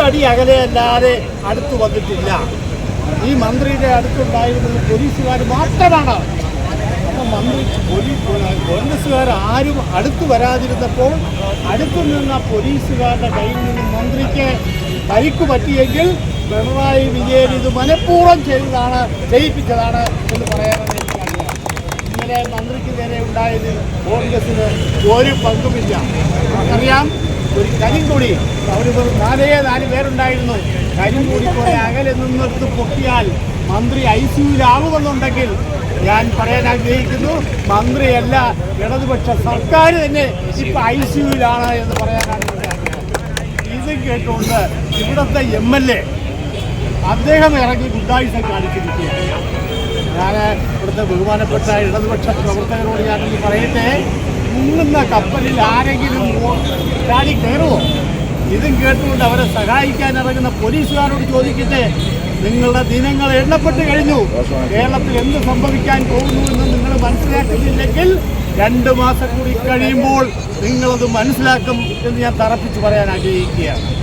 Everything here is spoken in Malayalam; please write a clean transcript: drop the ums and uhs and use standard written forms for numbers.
അടി അകലെയല്ലാതെ അടുത്ത് വന്നിട്ടില്ല. ഈ മന്ത്രിയുടെ അടുത്തുണ്ടായിരുന്നത് പോലീസുകാർ മാത്രമാണ്. അപ്പം പോലീസുകാർ ആരും അടുത്ത് വരാതിരുന്നപ്പോൾ അടുത്തു നിന്ന പോലീസുകാരുടെ കയ്യിൽ നിന്ന് മന്ത്രിക്ക് പരിക്ക് പറ്റിയെങ്കിൽ പിണറായി വിജയൻ ഇത് മനഃപൂർവ്വം ചെയ്യിപ്പിച്ചതാണ് എന്ന് പറയാനാണ് എനിക്കറിയാം. ഇന്നലെ മന്ത്രിക്ക് നേരെ ഉണ്ടായതിൽ കോൺഗ്രസിന് ഒരു പങ്കുമില്ല. നമുക്കറിയാം, ഒരു കരിങ്കൊടി അവർ 4 പേരുണ്ടായിരുന്നു. കരിങ്കൊടി പോലെ അകലെ നിന്നെടുത്ത് പൊട്ടിയാൽ മന്ത്രി ICUവിലാകുമെന്നുണ്ടെങ്കിൽ ഞാൻ പറയാൻ ആഗ്രഹിക്കുന്നു, മന്ത്രിയല്ല ഇടതുപക്ഷ സർക്കാർ തന്നെ ഇപ്പം ICUവിലാണ് എന്ന് പറയാനാണ് എൻ്റെ ആഗ്രഹം. ഇത് കേട്ടുകൊണ്ട് ഇവിടുത്തെ MLA അദ്ദേഹം ഇറങ്ങി ഗുണ്ടായുസം കാണിച്ചിരിക്കുകയാണ്. ഞാൻ ഇവിടുത്തെ ബഹുമാനപ്പെട്ട ഇടതുപക്ഷ പ്രവർത്തകരോട് ഞാനൊന്ന് പറയട്ടെ, മുങ്ങുന്ന കപ്പലിൽ ആരെങ്കിലും ചാടി കയറുമോ? ഇതും കേട്ടുകൊണ്ട് അവരെ സഹായിക്കാൻ ഇറങ്ങുന്ന പോലീസുകാരോട് ചോദിക്കട്ടെ, നിങ്ങളുടെ ദിനങ്ങൾ എണ്ണപ്പെട്ട് കഴിഞ്ഞു. കേരളത്തിൽ എന്ത് സംഭവിക്കാൻ പോകുന്നു എന്ന് നിങ്ങൾ മനസ്സിലാക്കുന്നില്ലെങ്കിൽ 2 മാസം കൂടി കഴിയുമ്പോൾ നിങ്ങളത് മനസ്സിലാക്കും എന്ന് ഞാൻ തറപ്പിച്ച് പറയാൻ ആഗ്രഹിക്കുകയാണ്.